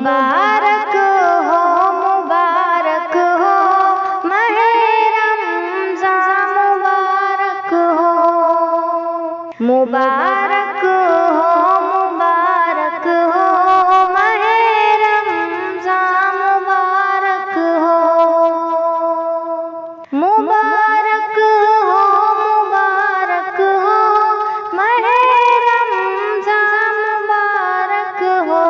मुबारक हो माह रमज़ान मुबारक हो, मुबारक हो माह रमज़ान मुबारक हो, मुबारक हो माह रमज़ान मुबारक हो।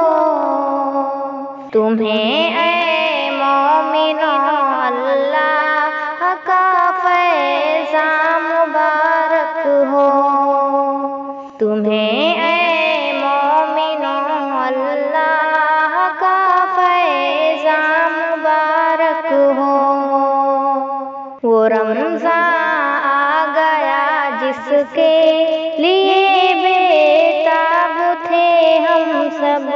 तुम्हें ऐ मोमिनो अल्लाह का फैज़ान मुबारक हो, तुम्हें ऐ मोमिनो अल्लाह का फैज़ान मुबारक हो। वो रमज़ान आ गया जिसके लिए बेताब थे हम सब,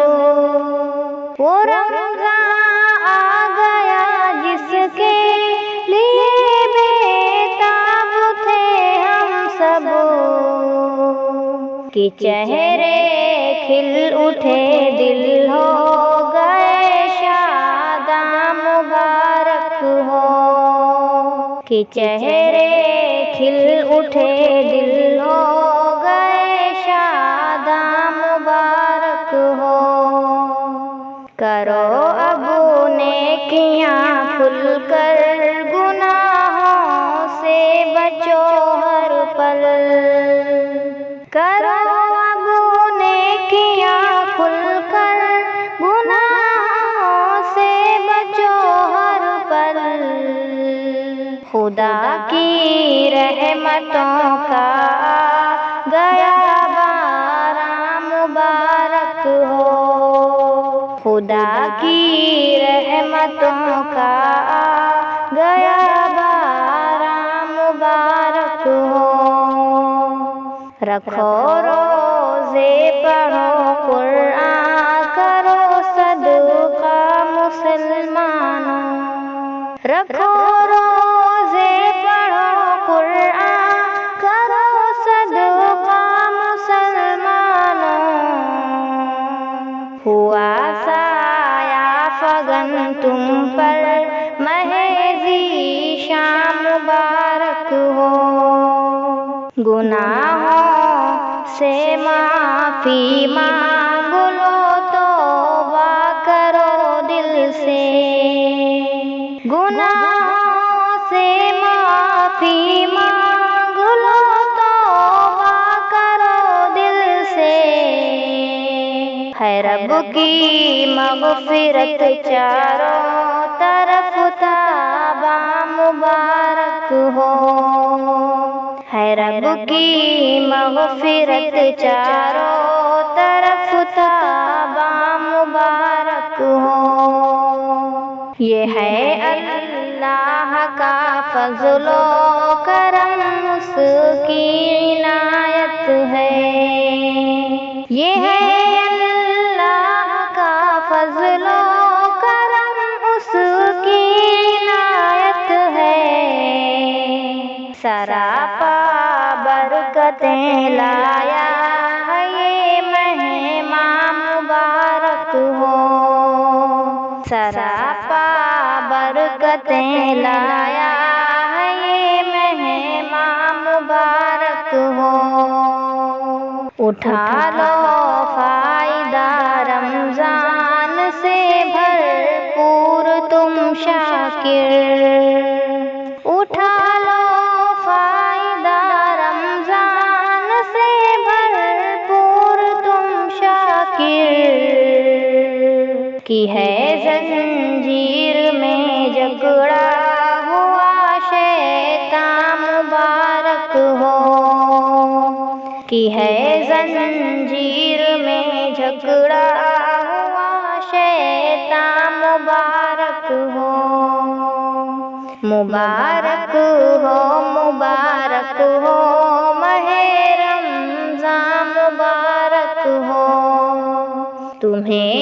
वो रमज़ान आ गया जिसके लिए बेताब थे हम सब, कि चेहरे खिल उठे दिल हो गए शादां मुबारक हो, कि चेहरे खिल उठे दिल हो गए शादां मुबारक हो। करो अब नेकियां खुलकर गुनाहों से बचो हर पल, करो अब नेकियां खुलकर गुनाहों से बचो हर पल। खुदा की रहमतों का गया बारां मुबारक हो, खुदा की रहमतों का गया बारां मुबारक हो। रखो रोज़े पढ़ो कुरान करो सदका मुसलमानों, रखो रोज़े पढ़ो कुरान करो सदका मुसलमानों। हुआ साया फगन तुम पर महज़ी शाम मुबारक हो, गुनाहों से माफ़ी मांग लो तौबा करो दिल से, गुनाहों से माफ़ी मांग लो तौबा करो दिल से। है रब की मग़फ़िरत चारों तरफ ताबा मुबारक हो, है रब की मग़फ़िरत चारों तरफ ताबा मुबारक हो। ये है अल्लाह का फ़ज़्लो करम उसकी इनायत है, ये है अल्लाह का फ़ज़्लो करम उसकी इनायत है। सरापा बरकतें लाया है ये महीना मुबारक हो, सरापा बरकतें लाया है ये महीना मुबारक हो। उठा लो फ़ायदा रमज़ान से भरपूर तुम शाकिर, उठा लो फ़ायदा रमज़ान से भरपूर तुम शाकिर। की है ज़ंजीर में जकड़ा हुआ शैतान मुबारक हो, की है ज़ंजीर में जकड़ा हुआ शैतान मुबारक हो। मुबारक हो माह रमज़ान मुबारक हो, तुम्हें